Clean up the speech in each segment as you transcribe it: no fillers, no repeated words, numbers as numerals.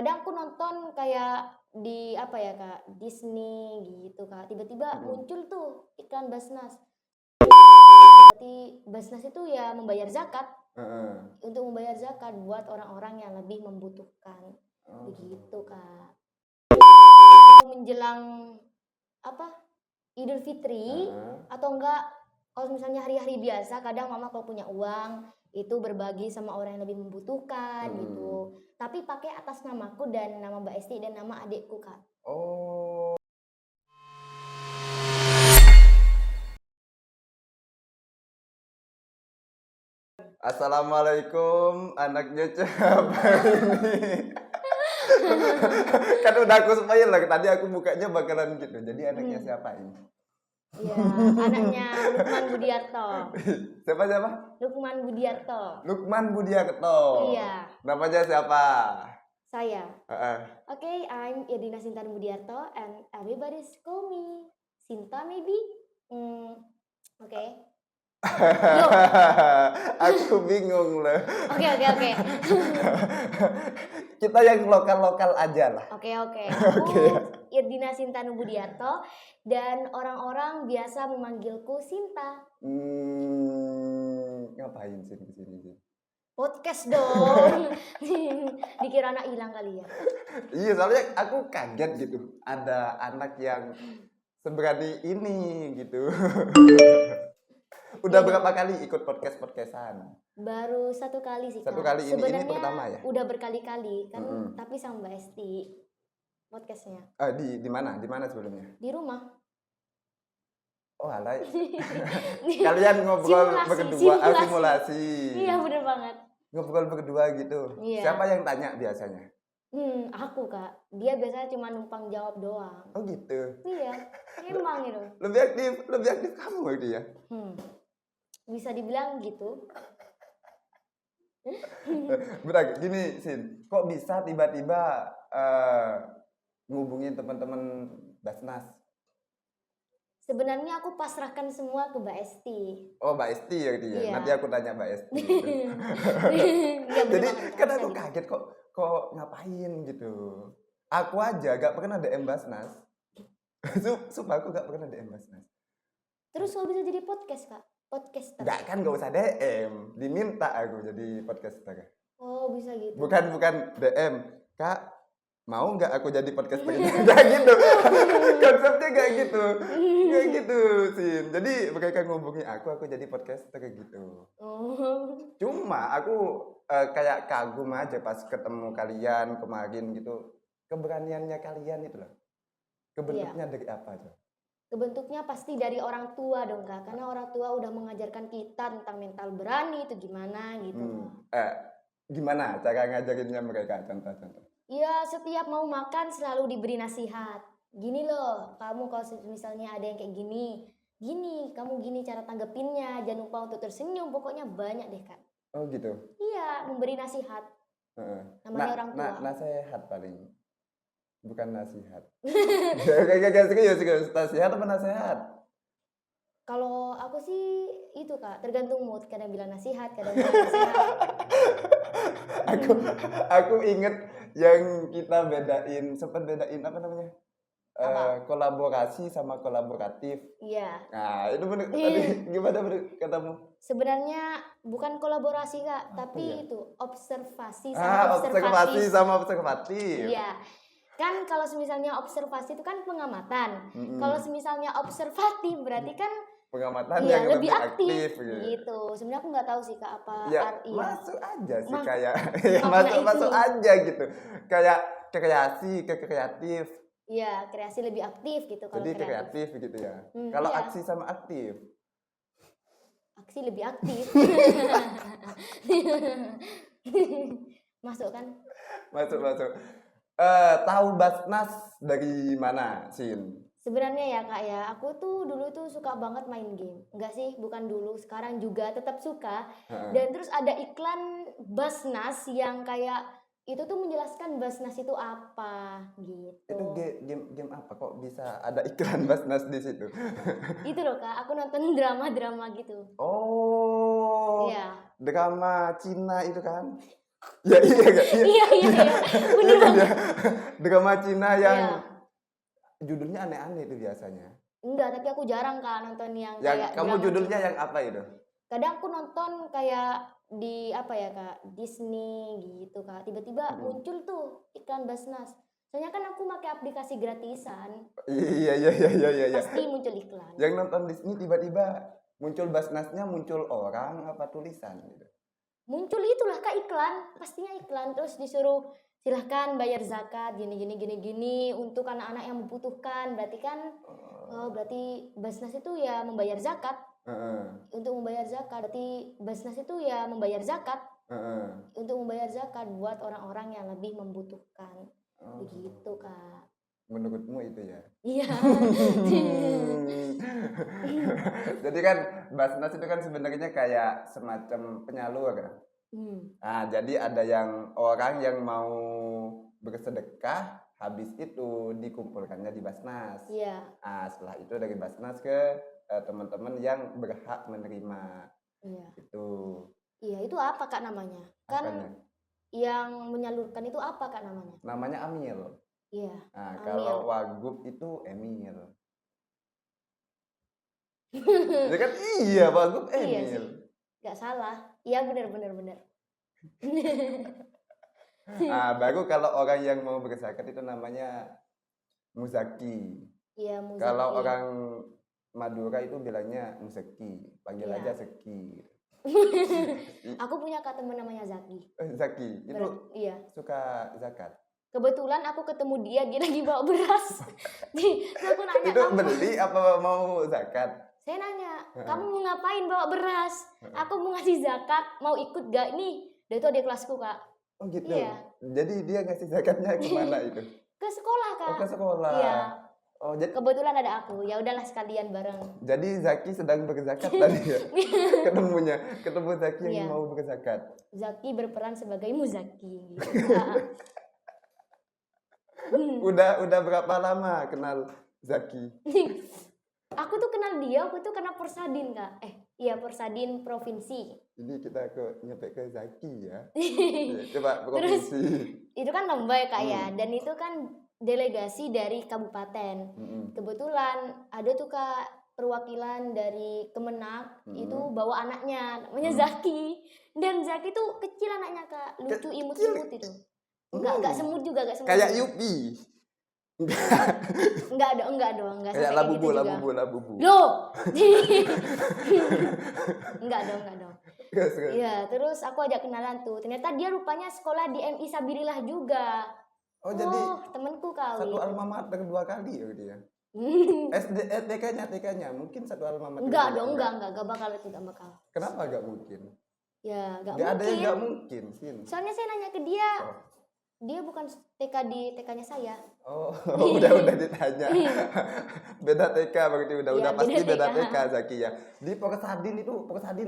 Kadang aku nonton kayak di apa ya Kak, Disney gitu Kak, tiba-tiba muncul tuh iklan Basnas. Berarti Basnas itu ya membayar zakat. Untuk membayar zakat buat orang-orang yang lebih membutuhkan. Begitu Kak. Menjelang apa? Idul Fitri atau enggak kalau misalnya hari-hari biasa kadang mama kalau punya uang itu berbagi sama orang yang lebih membutuhkan gitu. Tapi pakai atas namaku dan nama Mbak Esti dan nama adikku Kak. Oh. Assalamualaikum, anaknya siapa ini? Kan udah aku spoil lah, tadi aku bukanya bakalan gitu. Jadi anaknya siapa ini? Iya, anaknya Lukman Budiarto. Siapa? Lukman Budiarto. Lukman Budiarto. Iya. Namanya siapa? Saya. Okay, I'm Irdina Sinta Budiarto and everybody call me Sinta maybe. Okay. Aku bingung loh. Oke. Kita yang lokal aja lah. Oke. Aku Irdina Sinta Budiarto dan orang-orang biasa memanggilku Sinta. Ngapain sih di sini? Podcast dong. Dikira anak hilang kali ya. Iya, soalnya aku kaget gitu. Ada anak yang seberani ini gitu. Udah berapa kali ikut podcastan? Baru 1 kali sih Kak. Satu kali sebenarnya ini pertama ya? Udah berkali-kali kan, tapi sama Mbak Esti podcastnya. Di mana? Di mana sebelumnya? Di rumah. Oh alay. Kalian ngobrol berdua, simulasi. Iya bener banget. Ngobrol berdua gitu. Iya. Siapa yang tanya biasanya? Aku Kak. Dia biasanya cuma numpang jawab doang. Oh gitu. Iya. Emang itu. Lebih aktif kamu dia. Bisa dibilang gitu. Berat gini Sin, kok bisa tiba-tiba ngubungin teman-teman Basnas? Sebenarnya aku pasrahkan semua ke Mbak Esti. Oh Mbak Esti ya dia. Iya. Nanti aku tanya Mbak Esti. Ya, jadi kan aku kaget kok ngapain gitu. Aku aja gak pernah DM Basnas. Sumpah aku gak pernah DM Basnas. Terus kalau bisa jadi podcast Kak? Podcaster. Enggak kan, gak usah DM, diminta aku jadi podcaster. Oh bisa gitu. Bukan DM, Kak mau nggak aku jadi podcaster? Gak gitu, konsepnya gak gitu Sin. Jadi mereka ngubungi aku jadi podcaster gitu. Cuma aku kayak kagum aja pas ketemu kalian kemarin gitu, keberaniannya kalian itu loh. Kebentuknya dari apa tuh? Kebentuknya pasti dari orang tua dong Kak, karena orang tua udah mengajarkan kita tentang mental berani itu gimana gitu. Gimana cara ngajarinnya mereka, contoh-contoh? Iya, setiap mau makan selalu diberi nasihat. Gini loh, kamu kalau misalnya ada yang kayak gini, kamu gini cara tanggepinnya, jangan lupa untuk tersenyum, pokoknya banyak deh Kak. Oh gitu? Iya, memberi nasihat. Namanya orang tua. Nasihat paling. Bukan nasihat. Serius. Nasihat apa nasihat? Kalau aku sih itu Kak, tergantung mood. Kadang bilang nasihat, kadang bilang nasihat. Aku inget yang kita sempat bedain apa namanya? Kolaborasi sama kolaboratif. Iya. Nah, itu bener tadi gimana katamu? Sebenarnya bukan kolaborasi Kak, tapi ya? Itu observasi sama observatif. Observatif. Iya. Kan kalau misalnya observasi itu kan pengamatan. Kalau misalnya observatif berarti kan pengamatan yang lebih aktif gitu. Sebenarnya aku nggak tahu sih Kak apa masuk aja sih kayak masuk aja gitu. Kayak kreatif. Iya, kreasi lebih aktif gitu kalau jadi kreatif gitu ya. Kalau aksi sama aktif. Aksi lebih aktif. Masuk kan? Masuk. Tahu Basnas dari mana, Sin? Sebenarnya ya Kak ya, aku tuh dulu tuh suka banget main game. Enggak sih, bukan dulu, sekarang juga tetap suka. Dan terus ada iklan Basnas yang kayak itu tuh menjelaskan Basnas itu apa gitu. Itu game apa kok bisa ada iklan Basnas di situ? Itu loh Kak, aku nonton drama gitu. Oh. Iya. Drama Cina itu kan? Ya iya gak? Iya. Bener Iya kan banget. ya? Drama Cina yang Iya. judulnya aneh-aneh itu biasanya. Enggak, tapi aku jarang Kak nonton yang Yang kayak kamu drama judulnya Cina. yang apa itu? Kadang aku nonton kayak di apa ya Kak, Disney gitu Kak. Tiba-tiba Mm-mm. muncul tuh iklan Basnas. Soalnya kan aku pakai aplikasi gratisan, Iya. pasti muncul iklan. Yang nonton Disney tiba-tiba muncul Basnasnya muncul orang apa tulisan gitu. Muncul itulah Kak iklan, pastinya iklan terus disuruh silahkan bayar zakat gini untuk anak-anak yang membutuhkan. Berarti kan berarti Basnas itu ya membayar zakat. Heeh. Untuk membayar zakat, berarti Basnas itu ya membayar zakat. Heeh. Untuk membayar zakat buat orang-orang yang lebih membutuhkan. Oh. Begitu Kak. Menurutmu itu ya? Iya. Jadi kan Basnas itu kan sebenarnya kayak semacam penyalur kan? Nah, jadi ada yang orang yang mau bersedekah, habis itu dikumpulkannya di Basnas. Iya. Nah, setelah itu dari Basnas ke teman-teman yang berhak menerima. Iya. Itu. Iya, itu apa Kak namanya? Kan Apanya? yang menyalurkan itu apa Kak namanya? Namanya Amil. Iya. Nah, Amil. kalau Wagub itu Emil. Ya kan iya, Wagub Iya Emil. sih. Gak salah. Iya benar. Baru kalau orang yang mau berzakat itu namanya Muzaki. Iya, Muzaki. Kalau orang Madura itu bilangnya Museki, panggil Iya. aja Seki. Aku punya Kak temen namanya Zaki. Zaki, itu Iya. suka zakat. Kebetulan aku ketemu dia lagi bawa beras. Terus aku nanya, Itu beli apa mau zakat? saya nanya, kamu mau ngapain bawa beras? Aku mau ngasih zakat, mau ikut gak nih? Dia itu adik kelasku Kak. Oh gitu. Iya. Jadi dia ngasih zakatnya kemana itu? Ke sekolah Kak. Oh ke sekolah. Iya. Oh jadi Kebetulan ada aku, ya udahlah sekalian bareng. Jadi Zaki sedang berzakat tadi ya? Ketemu Zaki yang Iya. mau berzakat. Zaki berperan sebagai Muzaki. Gitu. Udah berapa lama kenal Zaki? Aku tuh kenal dia, aku tuh kenal Persadin Kak. Iya Persadin provinsi. Ini kita nyampe ke Zaki ya. Coba provinsi. Itu kan lomba ya Kak ya, dan itu kan delegasi dari kabupaten. Kebetulan ada tuh Kak perwakilan dari Kemenak itu bawa anaknya namanya Zaki. Dan Zaki tuh kecil anaknya Kak, lucu imut-imut itu. Enggak semut juga, enggak semut. Kayak Yupi. Enggak dong, enggak Kayak sampai Labubu. Loh. Enggak dong. Iya, terus aku ajak kenalan tuh. Ternyata dia rupanya sekolah di MI Sabilillah juga. Oh, jadi temanku kali. satu alma mater 2 kali ya dia. TK-nya mungkin satu alma mater. Enggak bakal itu, enggak bakal. Kenapa enggak mungkin? Ya, enggak mungkin. ada yang enggak mungkin, Sin. Soalnya saya nanya ke dia. Dia bukan TK di TK-nya saya. Oh, udah ditanya. Beda TK berarti udah pasti beda TK Zaki ya. Di Persadin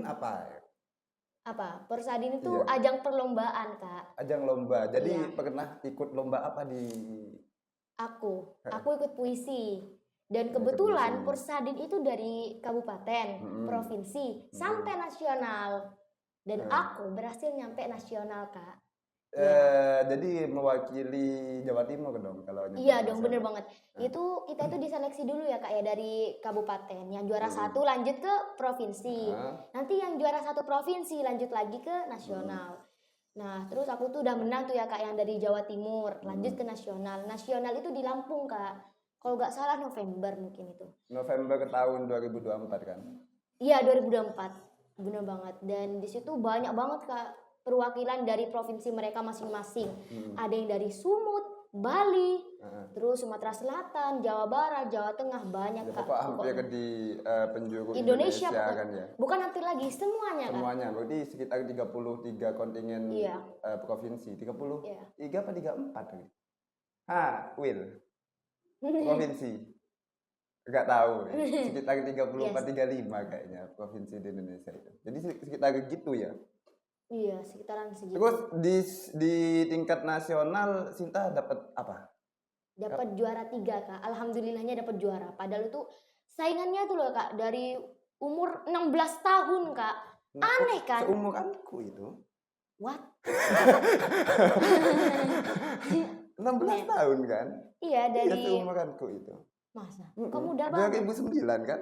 apa? Apa? Persadin itu ajang perlombaan, Kak. Ajang lomba. Jadi pernah ikut lomba apa di Aku ikut puisi. Dan kebetulan Persadin itu dari kabupaten, provinsi, sampai nasional. Dan aku berhasil nyampe nasional, Kak. Jadi mewakili Jawa Timur dong kalau iya dong, bener banget. Itu kita itu diseleksi dulu ya Kak ya dari kabupaten. Yang juara 1 lanjut ke provinsi. Nanti yang juara 1 provinsi lanjut lagi ke nasional. Nah terus aku tuh udah menang tuh ya Kak yang dari Jawa Timur lanjut ke nasional. Nasional itu di Lampung Kak. Kalau nggak salah November mungkin itu. November tahun 2024 kan? Iya 2024, bener banget. Dan di situ banyak banget Kak perwakilan dari provinsi mereka masing-masing. Ada yang dari Sumut, Bali, terus Sumatera Selatan, Jawa Barat, Jawa Tengah, banyak ya, Kak. Hampir di penjuru Indonesia kan ya? Bukan hampir lagi, semuanya Kak. Semuanya, berarti sekitar 33 kontingen provinsi. 33 apa 34? Will. Provinsi. Enggak tahu. Sekitar 34-35 kayaknya provinsi di Indonesia itu. Jadi sekitar gitu ya? Iya, sekitaran segitu. Terus di tingkat nasional Sinta dapat apa? Dapat juara 3 Kak. Alhamdulillahnya dapat juara. Padahal itu saingannya tuh loh Kak dari umur 16 tahun Kak. Aneh kan? Seumur aku itu. What? 16 tahun kan? Iya, Iya dari seumuranku itu. masa? Kok muda banget? 2009 kan?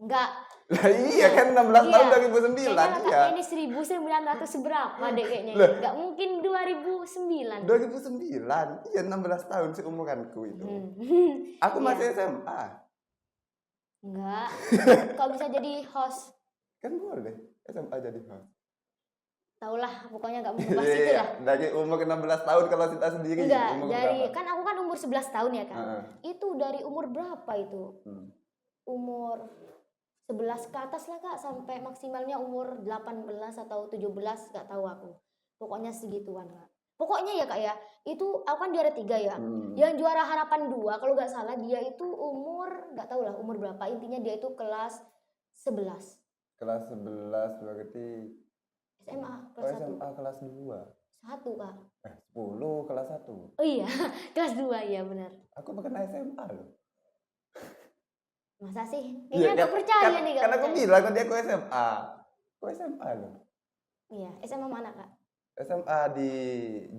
Enggak. Lah iya kan 16 tahun Iya. 2009 Kayaknya iya. kakaknya ini 1900 seberapa deh kayaknya. Loh. Enggak mungkin 2009. 2009. Iya 16 tahun seumuranku itu. Aku Iya. masih SMA. Enggak. Kok bisa jadi host? Kan boleh SMA jadi host. Taulah, pokoknya enggak mau bahas itu lah. Dari umur 16 tahun kalau kita sendiri Enggak, umur dari berapa? kan aku kan umur 11 tahun ya kan. Heeh. Itu dari umur berapa itu? Umur 11 ke atas lah Kak, sampai maksimalnya umur 18 atau 17 enggak tahu aku. Pokoknya segituan Kak. Pokoknya ya Kak ya, itu aku kan juara 3 ya. Yang juara harapan 2 kalau nggak salah dia itu umur nggak tahu lah umur berapa. Intinya dia itu kelas 11. Kelas 11 berarti SMA kelas 1. SMA kelas 2. 1 Kak. 10 kelas 1. Oh iya, kelas 2 ya benar. Aku bukan SMA loh. Masa sih? Iya, Kayaknya nggak percaya nih nggak Karena aku percaya. bilang kan dia aku SMA. Aku SMA loh. Iya, SMA mana Kak? SMA di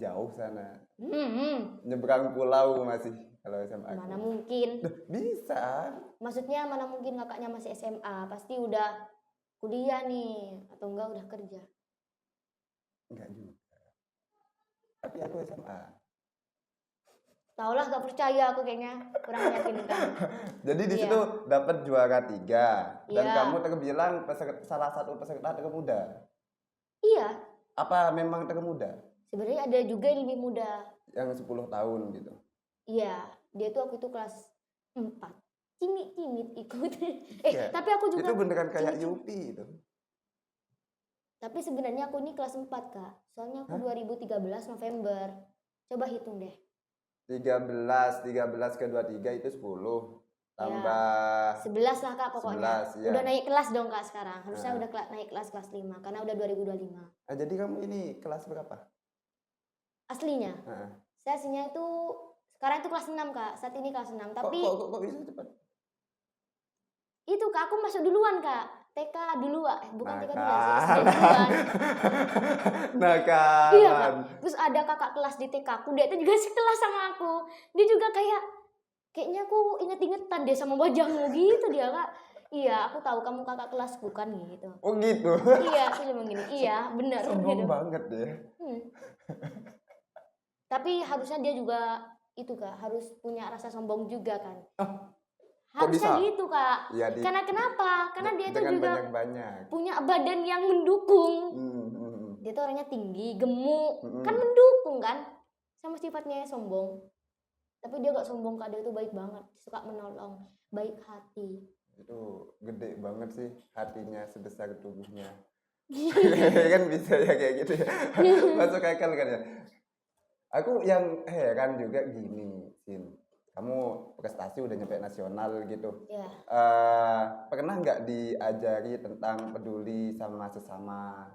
jauh sana. Hmm. Nyebrang pulau masih kalau SMA. Mana mungkin? Duh, bisa. Maksudnya mana mungkin kakaknya masih SMA? Pasti udah kuliah nih atau enggak udah kerja. Enggak juga. Tapi aku SMA. Taulah gak percaya aku kayaknya kurang meyakinkan. Jadi di Iya. situ dapat juara 3 dan Iya. kamu terbilang salah satu peserta termuda. Iya, Apa memang termuda? sebenarnya ada juga yang lebih muda. Yang 10 tahun gitu. Iya, dia tuh aku itu kelas 4. Cimit ikut. Iya. Tapi aku juga Itu beneran kayak cimit. Yupi itu. Tapi sebenarnya aku ini kelas 4, Kak. Soalnya aku 2013 November. Coba hitung deh. 13 ke 23 itu 10. Tambah 11 lah Kak pokoknya. 11, iya. Udah naik kelas dong Kak sekarang. Harusnya udah naik kelas 5 karena udah 2025. Ah, jadi kamu ini kelas berapa? Aslinya. Heeh. Saya aslinya itu sekarang itu kelas 6 Kak. Saat ini kelas 6. Tapi Kok bisa cepat? itu Kak aku masuk duluan Kak. TK dulu bukan TK dulu sih, Nakalan. SD duluan. Nakalan. Iya Kak. Terus ada kakak kelas di TK aku, dia itu juga sekelas sama aku. Dia juga kayaknya aku inget-ingetan deh sama wajahmu gitu dia Kak. Iya, aku tahu kamu kakak kelasku kan gitu. Oh gitu. Iya, aku cuma gini. Iya, benar Sombong gitu. banget ya. Tapi harusnya dia juga itu Kak, harus punya rasa sombong juga kan. Kok Harusnya bisa? gitu Kak. Ya, Karena kenapa? Karena dia itu dengan juga banyak-banyak. punya badan yang mendukung. Dia tuh orangnya tinggi, gemuk, kan mendukung kan, sama sifatnya sombong. Tapi dia gak sombong Kak, dia tuh baik banget, suka menolong, baik hati. Itu gede banget sih hatinya sebesar tubuhnya. Kan bisa ya kayak gitu ya. Masuk akal kan ya. Aku yang heran juga gini, Sin. Kamu prestasi udah nyampe nasional gitu. Ya. Pernah nggak diajari tentang peduli sama sesama?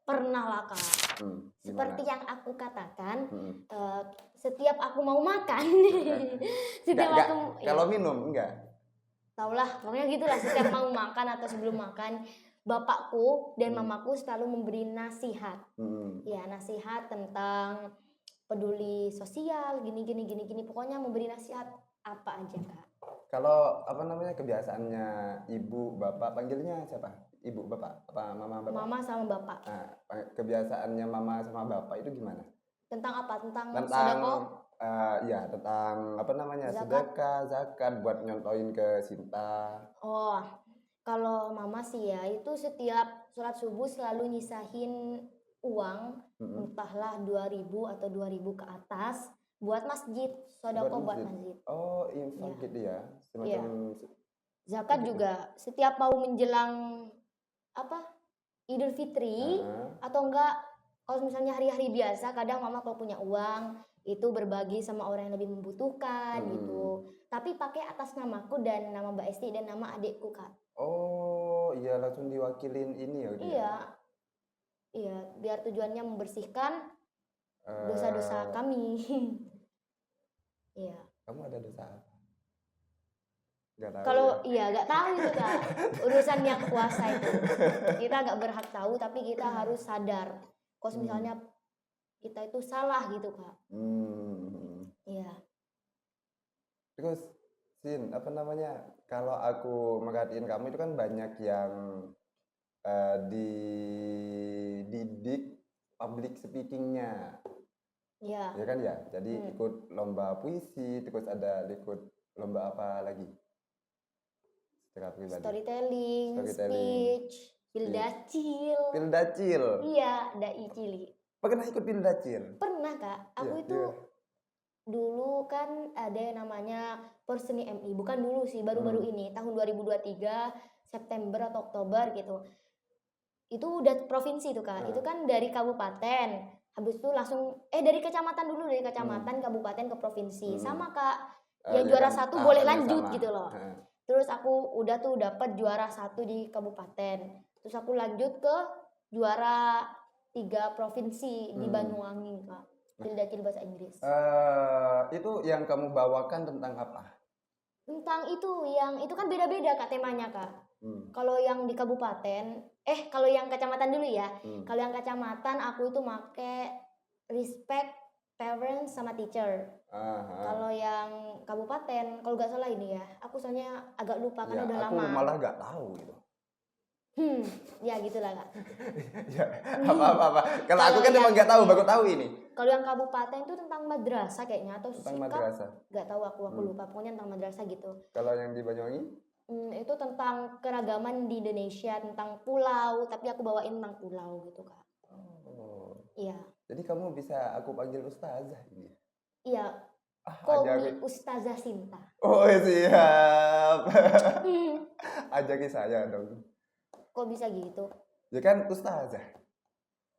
Pernah lah Kak. Seperti yang aku katakan, setiap aku mau makan, kalau minum enggak? Taulah, pokoknya gitulah. Setiap mau makan atau sebelum makan, bapakku dan mamaku selalu memberi nasihat. Ya, nasihat tentang peduli sosial, gini. Pokoknya memberi nasihat apa aja Kak. Kalau apa namanya kebiasaannya ibu bapak panggilnya siapa? Ibu bapak apa mama bapak? Mama sama bapak. Nah, kebiasaannya mama sama bapak itu gimana? Tentang apa? Tentang sedekah. Ya tentang apa namanya sedekah, zakat buat nyontoin ke Sinta. Oh, kalau mama sih ya itu setiap sholat subuh selalu nyisahin uang, entahlah 2.000 atau 2.000 ke atas buat masjid, sedekah buat masjid. Oh, infak gitu ya. Semacam zakat juga setiap mau menjelang Idul Fitri atau enggak kalau misalnya hari-hari biasa kadang mama kalau punya uang itu berbagi sama orang yang lebih membutuhkan gitu. Tapi pakai atas namaku dan nama Mbak Esti dan nama adikku Kak. Oh, iya langsung diwakilin ini ya. Iya, biar tujuannya membersihkan dosa-dosa kami. Iya. Kamu ada dosa apa? Gak tahu. Kalau gak tahu itu Kak. Urusan yang kuasa itu. Kita gak berhak tahu tapi kita harus sadar Kalau misalnya kita itu salah gitu Kak. Iya. Terus Sin, apa namanya? Kalau aku merhatiin kamu itu kan banyak yang dididik public speakingnya, Iya. ya kan ya? Jadi ikut lomba puisi, terus ada ikut lomba apa lagi? Secara pribadi. Storytelling, speech, Pildacil. Pildacil. Iya, dai cili. Pernah ikut Pildacil? Pernah Kak. Aku itu dulu kan ada yang namanya Perseni MI. Bukan dulu sih, baru-baru ini tahun 2023 September atau Oktober gitu. Itu udah provinsi tuh Kak. Itu kan dari kabupaten. Habis itu langsung dari kecamatan dulu, dari kecamatan kabupaten ke provinsi. Sama Kak. Yang juara kan, 1 boleh lanjut sama. Gitu loh. Terus aku udah tuh dapat juara 1 di kabupaten. Terus aku lanjut ke juara 3 provinsi di Banyuwangi Kak. Pildacil bahasa Inggris. Itu yang kamu bawakan tentang apa? Tentang itu kan beda-beda Kak temanya Kak. Kalau yang di kabupaten, kalau yang kecamatan dulu ya. Kalau yang kecamatan aku itu make respect parents sama teacher. Kalau yang kabupaten, kalau nggak salah ini ya, aku soalnya agak lupa karena udah lama. Aku malah nggak tahu gitu. Ya gitulah Kak. Ya, apa. Kalau aku kan emang nggak tahu, baru tahu ini. Kalau yang kabupaten itu tentang madrasah kayaknya atau tentang sikap. Madrasah. Nggak tahu aku lupa. Pokoknya tentang madrasah gitu. Kalau yang di Banyuwangi? Itu tentang keragaman di Indonesia, tentang pulau, tapi aku bawain tentang pulau gitu Kak. Iya. Jadi kamu bisa aku panggil ustazah ini? Iya. Komi Ustazah Sinta. Oh siap. Ajaki saya dong. Kok bisa gitu? Ya kan ustazah.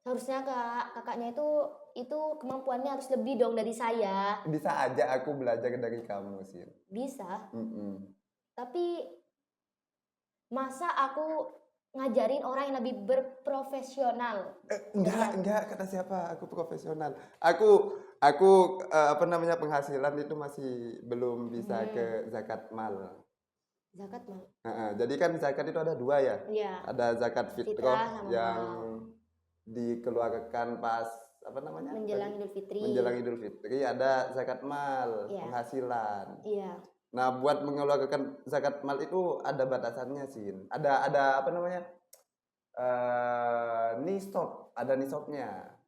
Harusnya kakaknya itu kemampuannya harus lebih dong dari saya. Bisa aja aku belajar dari kamu sih. Bisa. Tapi masa aku ngajarin orang yang lebih berprofesional? Enggak, kata siapa? Aku profesional. Aku penghasilan itu masih belum bisa ke zakat mal. Zakat mal. Jadi kan zakat itu ada 2 ya. Iya. Ada zakat fitrah yang dikeluarkan pas menjelang Idul Fitri. Menjelang Idul Fitri ada zakat mal, penghasilan. Iya. Nah, buat mengeluarkan zakat mal itu ada batasannya sih. Ada nisab, ada nisabnya.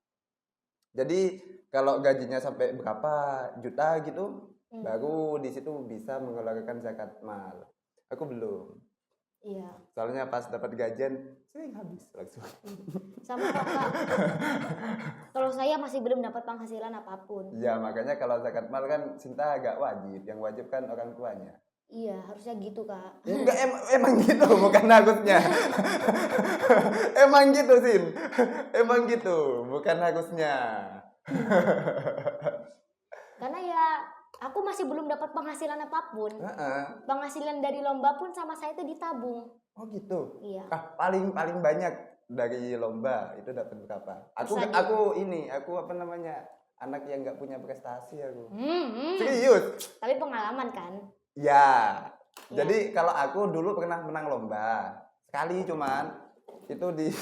Jadi kalau gajinya sampai berapa juta gitu, baru di situ bisa mengeluarkan zakat mal. Aku belum. Iya. Soalnya pas dapat gajian sering habis langsung. Sama Kakak. Kalau saya masih belum dapat penghasilan apapun. Ya, makanya kalau zakat mal kan Sinta agak wajib. Yang wajib kan orang tuanya. Iya, harusnya gitu Kak. Enggak, emang gitu, bukan harusnya. Emang gitu, Sin. Emang gitu, bukan harusnya. Karena ya aku masih belum dapat penghasilan apapun. Penghasilan dari lomba pun sama saya itu ditabung. Oh gitu. Iya. Paling banyak dari lomba itu dapat berapa? Aku anak yang nggak punya prestasi aku. Serius. Tapi pengalaman kan? Ya. Jadi kalau aku dulu pernah menang lomba sekali, cuman itu di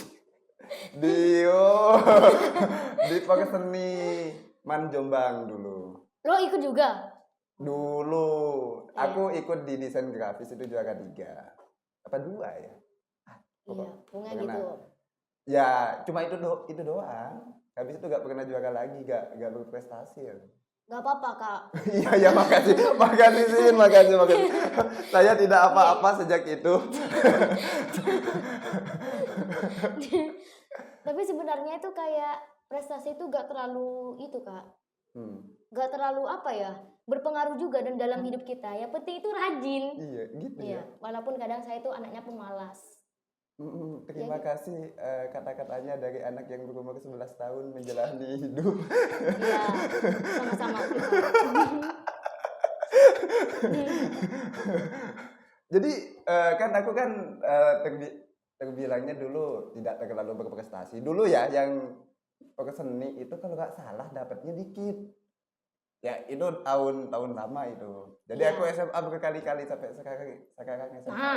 Perseni Man Jombang dulu. Lo ikut juga? Dulu aku ikut di desain grafis itu juara 3 apa 2 ya? Iya, bunga gitu. Ya, cuma itu doang. Habis itu gak pernah juara lagi, gak berprestasi ya. Gak apa-apa Kak. Iya, makasih Sin, makasih. Saya tidak apa-apa sejak itu. Tapi sebenarnya itu kayak prestasi itu gak terlalu itu Kak. Gak terlalu berpengaruh juga dan dalam hidup kita. Yang penting itu rajin. Iya, gitu ya. Walaupun kadang saya itu anaknya pemalas. Terima kasih kata-katanya dari anak yang berumur 11 tahun menjalani hidup. Iya, sama-sama. Jadi kan aku kan terbilangnya dulu tidak terlalu berprestasi. Dulu ya yang seni itu kalau nggak salah dapatnya dikit. Ya itu tahun lama itu. Jadi aku SMA berkali-kali sampai sekarang SMA.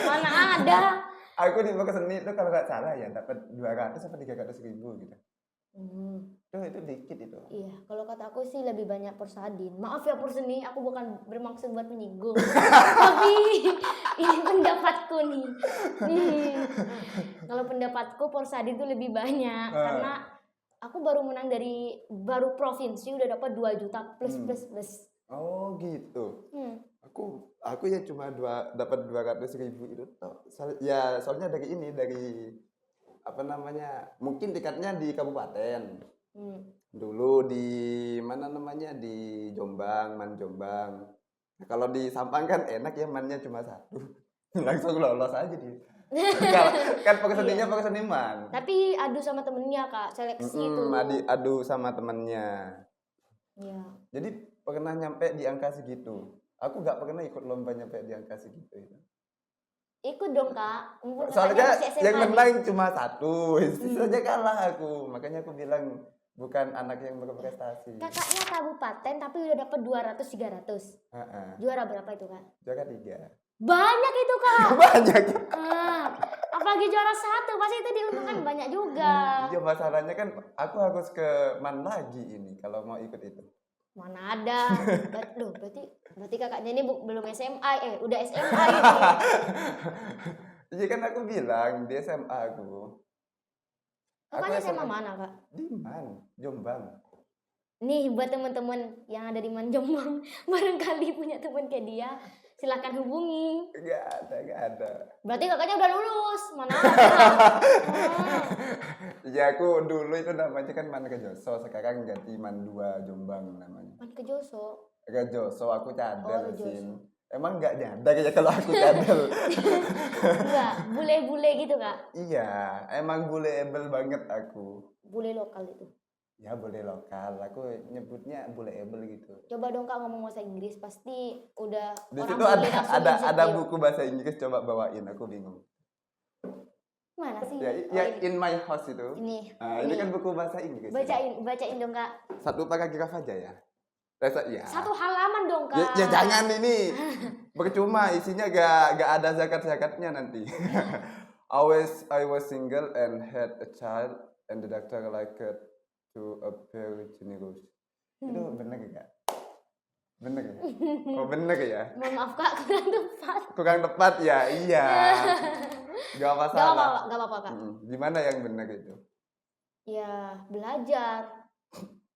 Mana ada. Aku di Pokok Seni itu kalau nggak salah ya dapat 200 sampai 300.000 gitu. Itu dikit itu. Iya, kalau kata aku sih lebih banyak Porsadin. Maaf ya Porseni, aku bukan bermaksud buat menyinggung. Tapi ini pendapatku nih. Kalau pendapatku Porsadin itu lebih banyak karena aku baru menang dari baru provinsi udah dapat 2 juta plus. Oh gitu. Aku ya cuma dapat 200.000 itu toh. Ya soalnya dari apa namanya, mungkin tiketnya di kabupaten. Dulu di mana namanya, di Jombang, Man Jombang. Nah, kalau di Sampang kan enak ya, mannya cuma 1. Langsung lolos aja dia. Kan Pokok seniman. Tapi adu sama temennya Kak, seleksi itu. Adu sama temennya. Iya. Jadi pernah nyampe di angka segitu. Aku nggak pernah ikut lomba nyampe di angka segitu itu. Ikut dong Kak. Soalnya yang menang cuma 1, sisanya kalah aku. Makanya aku bilang bukan anak yang berprestasi. Kakaknya kabupaten tapi udah dapat 200-300. Juara berapa itu Kak? Juara 3. Banyak itu Kak. Banyak. Apalagi juara 1 pasti itu diuntungkan banyak juga. Iya, masalahnya kan aku harus ke Man lagi ini kalau mau ikut itu. Mana ada. Loh, berarti kakaknya ini belum SMA, udah SMA ini. Iya kan aku bilang di SMA aku. Kakaknya SMA mana Kak? Di Man, Jombang. Nih buat teman-teman yang ada di Man Jombang, barangkali punya teman kayak dia, silakan hubungi. Gak ada. Berarti kakaknya udah lulus, mana ada. Ya aku dulu itu namanya kan Man Kejoso, sekarang ganti Man 2 Jombang namanya. Man Kejoso. Kejoso aku cadel Kejoso. sih. Emang nggak nyadar ya kalau aku cadel. Enggak, bule-bule gitu Kak. Iya, emang buleable banget aku. Bule lokal itu. Ya bule lokal, aku nyebutnya buleable gitu. Coba dong Kak ngomong bahasa Inggris, pasti udah Di orang situ bule langsung ada insecure. buku bahasa Inggris, coba bawain, aku bingung. Mana sih? Ya, in my house itu. Ini. Ini kan buku bahasa Inggris. Bacain dong Kak. Satu paragraf aja ya. Ya. Satu halaman dong Kak. Ya jangan ini. Percuma isinya gak ada zakat-zakatnya nanti. I was single and had a child and the doctor liked to appear generous. Itu bener gak? Bener ya? Oh bener ya? Mohon maaf Kak, Kurang tepat ya? Iya. Gak masalah. Gak apa-apa Kak. Gimana yang bener itu? Ya belajar.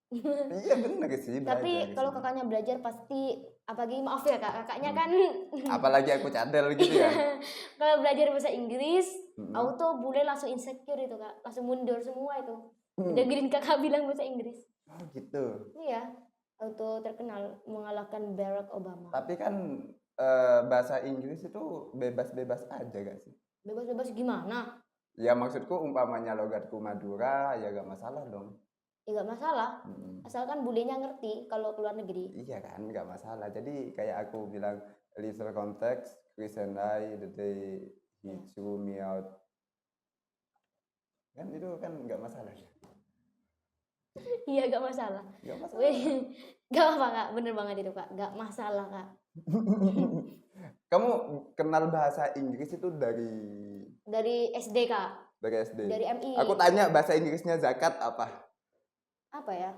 Iya bener sih. Tapi kalau kakaknya belajar pasti, apalagi maaf ya Kak, kakaknya kan. Apalagi aku cadel gitu ya. Kalau belajar bahasa Inggris, auto bule langsung insecure itu Kak, langsung mundur semua itu. Dengerin kakak bilang bahasa Inggris. Oh gitu. Iya, auto terkenal mengalahkan Barack Obama. Tapi kan bahasa Inggris itu bebas-bebas aja gak sih? Bebas-bebas gimana? Ya maksudku umpamanya logatku Madura ya gak masalah dong. Ya gak masalah, asalkan bulenya ngerti kalau keluar negeri. Iya kan, gak masalah. Jadi kayak aku bilang, little context, Chris and I, the day he threw me out. Kan itu kan gak masalah. Iya gak masalah. Gak masalah. Gak apa Kak, bener banget itu Kak, gak masalah Kak. Kamu kenal bahasa Inggris itu dari SD Kak? Dari SD? Dari MI. Aku tanya bahasa Inggrisnya zakat apa? Apa ya?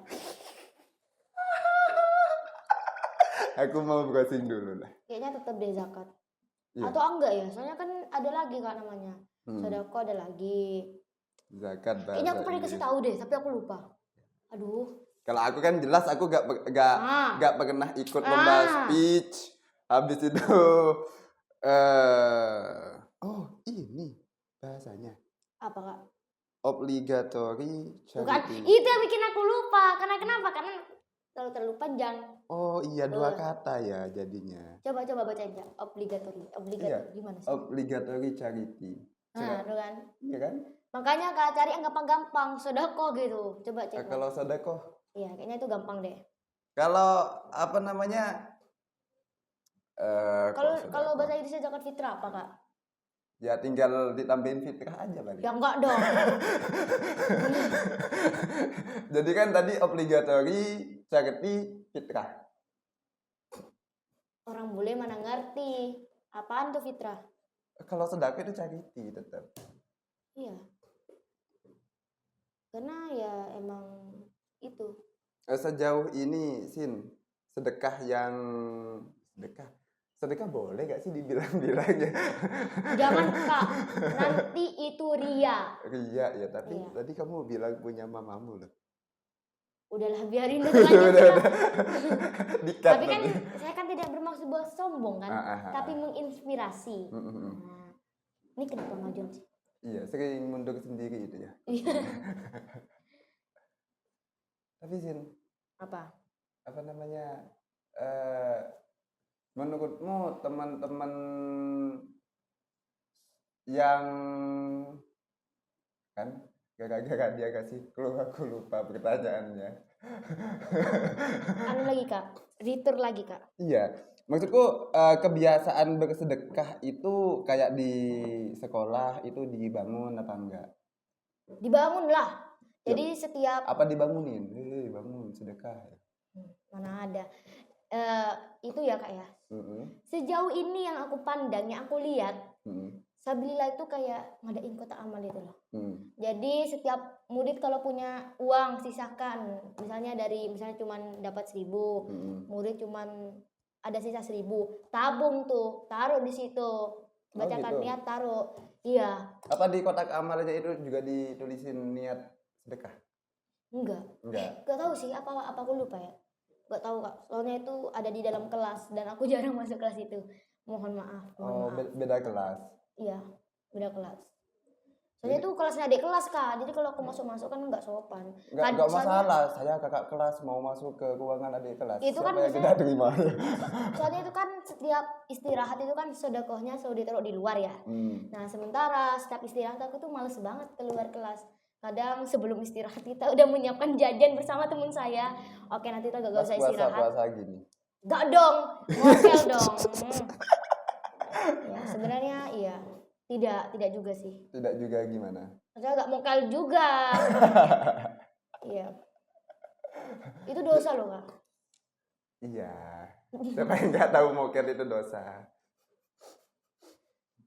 Aku mau browsing dulu lah. Kayaknya tetap deh zakat. Iya. Atau enggak ya? Soalnya kan ada lagi Kak namanya. Sodako ada lagi. Zakat bahasa Kayaknya aku pernah Inggris. kasih tahu deh, tapi aku lupa. Aduh. Kalau aku kan jelas aku gak pernah ikut lomba speech. Habis itu oh ini bahasanya. Apa Kak? Obligatory Bukan, charity. itu yang bikin aku lupa. Karena kenapa? Karena terlalu panjang. Oh iya, 2 kata ya jadinya. Coba bacain aja. Obligatory. Iya. Gimana sih? Obligatory charity. Nah, itu kan. Iya kan? Makanya Kak cari yang gampang-gampang, sodako gitu. Coba cek. Kalau sedekah. Iya, kayaknya itu gampang deh. Kalau apa namanya? Kalau bahasa Inggrisnya zakat fitrah apa Kak? Ya tinggal ditambahin fitrah aja balik. Ya enggak dong. Jadi kan tadi obligatory charity fitrah. Orang bule mana ngerti. Apaan tuh fitrah? Kalau sedekah itu charity tetap. Iya. Karena ya emang itu. Sejauh ini Sin, sedekah yang sedekah boleh gak sih dibilang-bilangnya? Jangan Kak, nanti itu ria. Ria ya, tapi Iya. tadi kamu bilang punya mamamu loh. Udahlah biarin dulu lanjutkan. Dikat Tapi kan nanti. saya kan tidak bermaksud buat sombong kan, tapi menginspirasi. Mm-mm. Nah, ini kenapa maju sih? Iya, sering mundur sendiri itu ya. Iya. Tapi Sin, Apa? apa namanya? eh menurutmu teman-teman yang kan gara-gara dia kasih clue aku lupa pertanyaannya. Anu lagi Kak, retur lagi Kak. Iya, maksudku kebiasaan bersedekah itu kayak di sekolah itu dibangun apa enggak? Dibangun lah. Jadi setiap Apa dibangunin? Bangun sedekah. mana ada. Itu ya Kak ya. Mm-mm. Sejauh ini yang aku pandang, yang aku lihat, Mm-mm. Sabilillah itu kayak ngadain kotak amal itu loh. Mm. Jadi setiap murid kalau punya uang sisakan, misalnya cuman dapat 1.000, Mm-mm. murid cuman ada sisa 1.000, tabung tuh, taruh di situ, bacakan gitu. niat taruh, iya. Apa di kotak amalnya itu juga ditulisin niat sedekah? Enggak tahu sih apa aku lupa ya, nggak tahu Kak, soalnya itu ada di dalam kelas dan aku jarang masuk kelas itu, mohon maaf. Beda kelas. Iya, beda kelas. Soalnya itu kelasnya adik kelas Kak, jadi kalau aku masuk kan nggak sopan. Nggak masalah, saya kakak kelas mau masuk ke ruangan adik kelas. Itu kan siapa yang biasanya- tidak terima? Soalnya itu kan setiap istirahat itu kan sedekahnya selalu ditaruh di luar ya. Nah sementara setiap istirahat aku tuh males banget keluar kelas. Kadang sebelum istirahat kita udah menyiapkan jajan bersama teman saya. Oke nanti kita gak Pas usah istirahat. puasa gini. Gak dong, ngokel dong. Ya sebenarnya iya, tidak juga sih. Tidak juga gimana? Saya gak mokel juga. Iya. Itu dosa loh Kak. Iya. Siapa yang nggak tahu mokel itu dosa?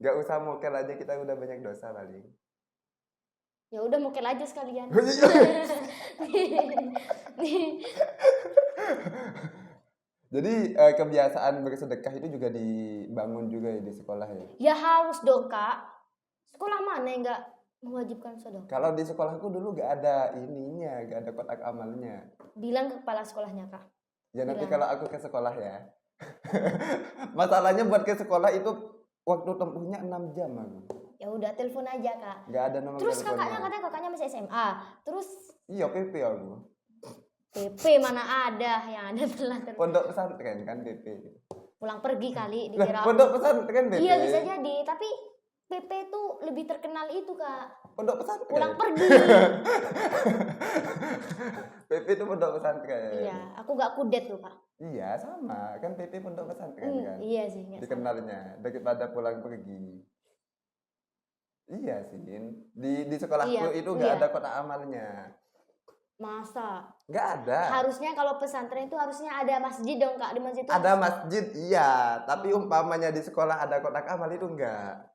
Nggak usah mokel aja kita udah banyak dosa paling. Ya udah mokel aja sekalian. Jadi kebiasaan bersedekah itu juga dibangun juga ya di sekolah ya? Ya harus dong Kak. Sekolah mana yang nggak mewajibkan sedekah? Kalau di sekolahku dulu nggak ada ininya, nggak ada kotak amalnya. Bilang ke kepala sekolahnya Kak. Ya nanti Bilang. kalau aku ke sekolah ya. Masalahnya buat ke sekolah itu waktu tempuhnya 6 jam aku. Ya udah telepon aja Kak. Nggak ada nomor Terus teleponnya. katanya kakaknya masih SMA. Terus Iya PP aku. PP mana ada, yang ada telah Pondok pesantren kan PP. pulang pergi kali Lah, dikira. pondok pesantren PP. Iya bisa jadi, tapi PP tuh lebih terkenal itu Kak. Pondok pesantren. Pulang pergi. PP itu pondok pesantren. Iya, aku gak kudet tuh Kak. Iya sama, kan PP pondok pesantren kan. Iya sih. nggak salah. Dikenalnya daripada pulang pergi. Iya sih, di sekolahku itu nggak ada kotak amalnya. Masa? Nggak ada. Harusnya kalau pesantren itu harusnya ada masjid dong Kak. Di masjid itu Ada masjid, iya. Tapi umpamanya di sekolah ada kotak amal itu enggak.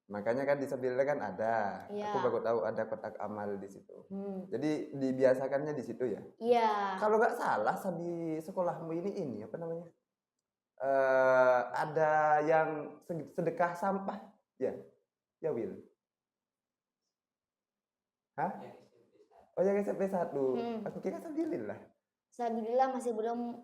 Makanya kan di Sabilillah kan ada. Iya. Aku baru tahu ada kotak amal di situ. Jadi dibiasakannya di situ ya. Iya. Kalau nggak salah di sekolahmu ini apa namanya? Ada yang sedekah sampah, ya? Ya Will. Hah? Oh yang SMP 1. Aku kira Sabilillah. Sabilillah masih belum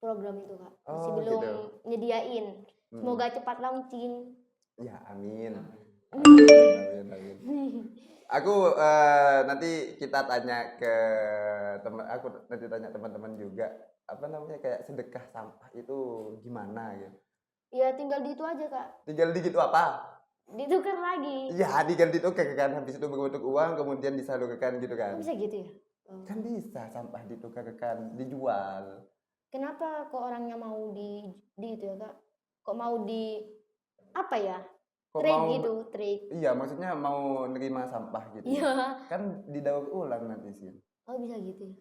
program itu Kak. Masih Oh, belum gitu. nyediain. Semoga cepat launching. Ya amin. Amin. Amin. Aku nanti kita tanya ke teman-teman juga apa namanya kayak sedekah sampah itu gimana gitu. Ya tinggal di itu aja Kak. Tinggal di gitu apa? Ditukar lagi. Ya tinggal ditukar kan habis itu berbentuk uang kemudian disalurkan gitu kan. Bisa gitu ya? Oh. Kan bisa sampah ditukarkan dijual. Kenapa kok orangnya mau di itu ya Kak? Kok mau di apa ya? Kok Trik mau gitu, trik. Iya maksudnya mau nerima sampah gitu. Iya. Kan didaur ulang nanti sih. Oh bisa gitu ya?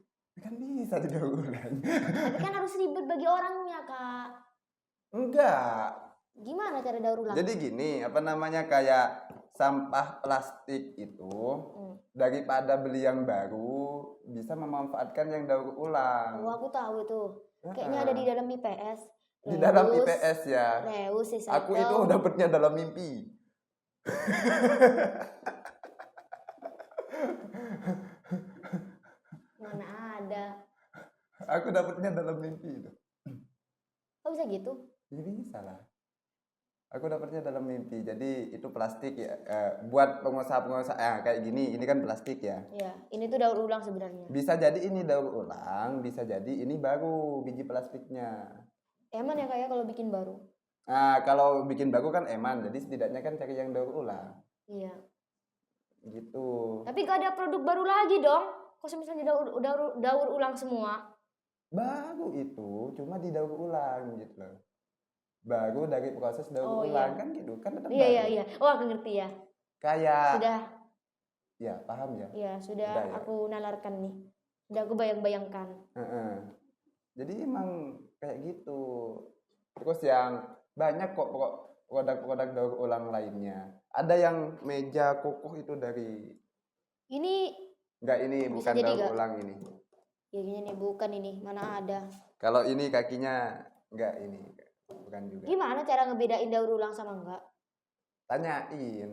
Kan bisa didaur ulang. Tapi kan harus ribet bagi orangnya Kak. Enggak. Gimana cara daur ulang? Jadi gini, apa namanya, kayak sampah plastik itu daripada beli yang baru bisa memanfaatkan yang daur ulang. Oh, aku tahu itu. Kayaknya ada di dalam IPS. Di dalam Reus, IPS ya. Reus, Aku itu recycle. dapatnya dalam mimpi. Mana ada. Aku dapatnya dalam mimpi itu. Kok bisa gitu? Ya bisa lah. Aku dapatnya dalam mimpi. Jadi itu plastik ya. Buat pengusaha-pengusaha kayak gini, ini kan plastik ya. Iya, ini tuh daur ulang sebenarnya. Bisa jadi ini daur ulang, bisa jadi ini baru biji plastiknya. Eman ya kayak kalau bikin baru. Nah, kalau bikin baru kan eman. Jadi setidaknya kan cari yang daur ulang. Iya. Gitu. Tapi gak ada produk baru lagi dong. Kok misalnya daur ulang semua? Baru itu cuma didaur ulang gitu loh. Baru dari proses daur ulang kan gitu kan tetap baru. Iya. Oh, aku ngerti ya. Kayak Sudah. Ya, paham ya? Iya, sudah ya? aku nalarkan nih. Udah aku bayang-bayangkan. Jadi emang kayak gitu. Terus yang banyak kok produk-produk daur ulang lainnya. Ada yang meja kokoh itu dari Ini enggak, ini bukan daur ulang ini. Ya gini nih, bukan ini. Mana ada. Kalau ini kakinya enggak, ini bukan juga. Gimana cara ngebedain daur ulang sama enggak? Tanyain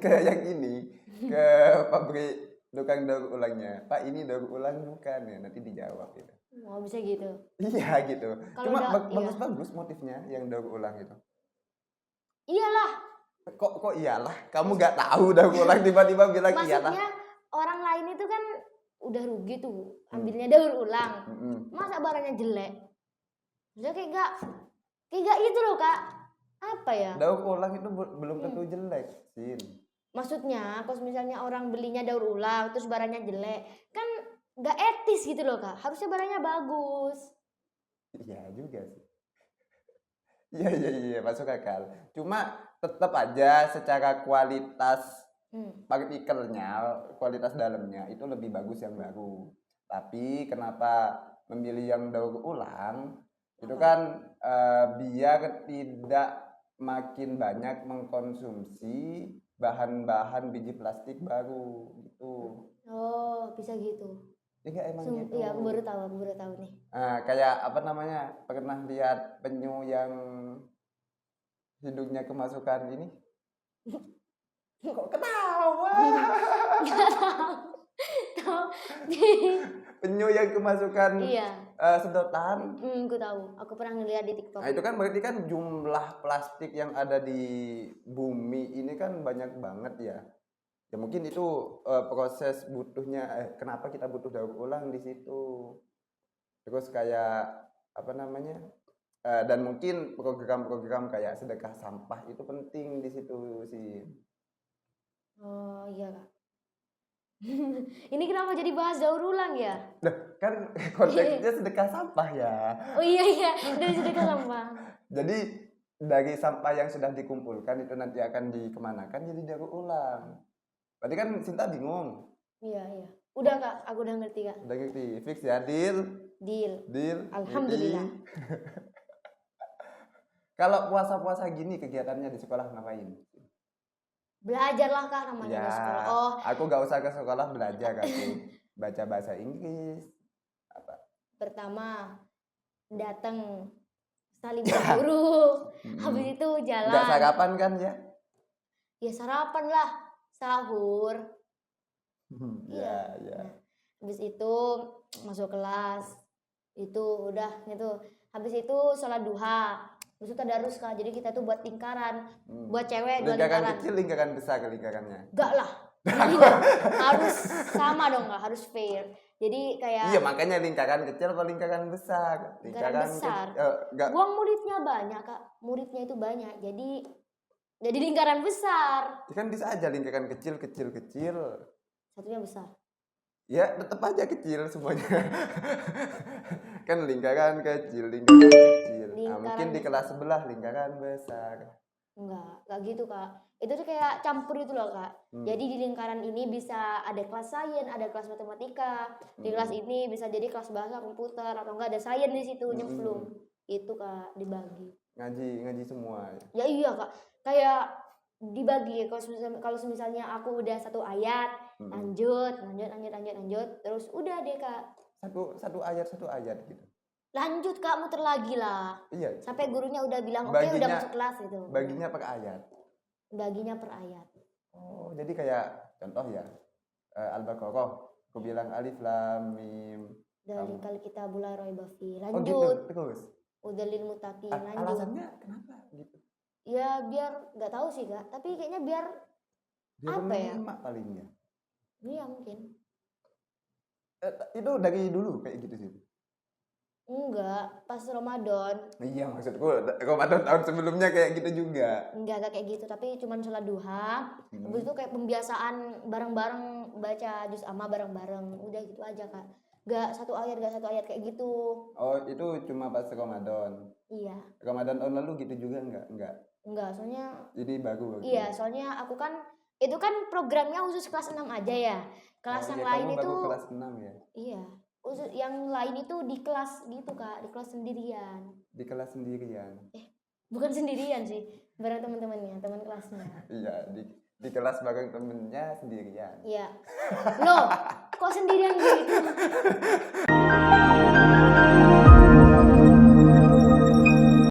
ke yang ini, ke pabrik tukang daur ulangnya. Pak, ini daur ulang bukan ya? Nanti dijawab gitu. Oh, bisa gitu. Iya gitu. Kalau Cuma bagus-bagus motifnya yang daur ulang itu. Iyalah. Kok iyalah? Kamu nggak tahu daur ulang tiba-tiba bilang iyalah. Maksudnya orang lain itu kan udah rugi tuh ambilnya daur ulang. Masa barangnya jelek? Maksudnya kayak gak itu loh, Kak. Apa ya? Daur ulang itu belum tentu jelek, Sin. Maksudnya kalau misalnya orang belinya daur ulang terus barangnya jelek, kan gak etis gitu loh, Kak. Harusnya barangnya bagus. Iya juga sih. Iya, masuk akal. Cuma tetap aja secara kualitas partikelnya, kualitas dalamnya itu lebih bagus yang baru. Tapi kenapa memilih yang daur ulang? Itu kan biar tidak makin banyak mengkonsumsi bahan-bahan biji plastik baru gitu. Oh, bisa gitu. Iya emang gitu. Iya, aku baru tahu nih. Kayak apa namanya? Pernah lihat penyu yang hidungnya kemasukan ini? Kok ketawa? Penyu yang kemasukan sedotan. Aku tahu. Aku pernah ngeliat di TikTok. Nah, itu kan berarti kan jumlah plastik yang ada di bumi ini kan banyak banget ya. Ya mungkin itu proses butuhnya kenapa kita butuh daur ulang di situ. Terus kayak apa namanya? Dan mungkin program-program kayak sedekah sampah itu penting di situ sih. Oh iya, Kak. Ini kenapa jadi bahas daur ulang ya? Nah, kan konteksnya sedekah sampah ya. Oh iya, dari sedekah sampah. Jadi dari sampah yang sudah dikumpulkan itu nanti akan dikemanakan jadi daur ulang. Berarti kan Sinta bingung. Iya. Udah, Kak, aku udah ngerti, Kak. Udah ngerti. Fix ya, deal. Alhamdulillah. Kalau puasa-puasa gini kegiatannya di sekolah ngapain? Belajarlah, Kak, namanya di sekolah. Oh, aku gak usah ke sekolah belajar aku. Baca bahasa Inggris. Apa? Pertama datang saling berguru. Habis itu jalan. Gak sarapan kan ya? Ya sarapan lah, sahur. Iya. Nah, habis itu masuk kelas. Itu udah gitu. Habis itu sholat duha. Habis itu tadarus, Kak. Jadi kita tuh buat lingkaran. Buat cewek dua lingkaran. Lingkaran kecil, lingkaran besar lingkarannya. Enggak lah. Harus sama dong, Kak. Harus fair. Jadi kayak iya, makanya lingkaran kecil atau lingkaran besar? Lingkaran besar. Buang muridnya banyak, Kak. Muridnya itu banyak. Jadi lingkaran besar. Kan bisa aja lingkaran kecil. Satunya besar. Ya, tetap aja kecil semuanya. Kan lingkaran kecil. Mungkin di kelas sebelah lingkaran besar. Enggak gitu, Kak. Itu tuh kayak campur itu loh, Kak. Jadi di lingkaran ini bisa ada kelas sains, ada kelas matematika. Di kelas ini bisa jadi kelas bahasa komputer atau enggak ada sains di situ nyemplung. Itu, Kak, dibagi. ngaji semua. Ya iya kak, kayak dibagi kalau misalnya aku udah satu ayat, lanjut, terus udah deh kak. Satu ayat gitu. Lanjut kak, muter lagi lah. Iya. Sampai gurunya udah bilang oke, udah masuk kelas gitu. Baginya per ayat. Baginya per ayat. Oh, jadi kayak contoh ya, Al-Baqarah, aku bilang alif lam mim. Dari kali kita la raiba fi. Oh Lanjut. gitu, terus. Udalil muttaqin, lanjut. Alasannya kenapa gitu? Ya biar nggak tahu sih kak, tapi kayaknya biar apa ya? Emak palingnya. Iya mungkin. Itu dari dulu kayak gitu sih. Enggak, pas Ramadan. Iya maksudku Ramadan tahun sebelumnya kayak gitu juga. Enggak kayak gitu, tapi cuman sholat duha. Habis itu kayak pembiasaan bareng-bareng baca juz amma bareng-bareng. Udah gitu aja kak. Enggak satu ayat kayak gitu. Oh itu cuma pas Ramadan. Iya. Ramadan tahun lalu gitu juga enggak? Enggak, soalnya. Jadi bagus. Iya, soalnya aku kan itu kan programnya khusus kelas 6 aja ya. Kelas yang lain itu kelas 6 ya. Iya. Khusus yang lain itu di kelas gitu kak, di kelas sendirian. Di kelas sendirian. Bukan sendirian sih, bareng teman-temannya, teman kelasnya. Iya, di kelas bareng temennya sendirian. Iya. Loh, kok sendirian gitu?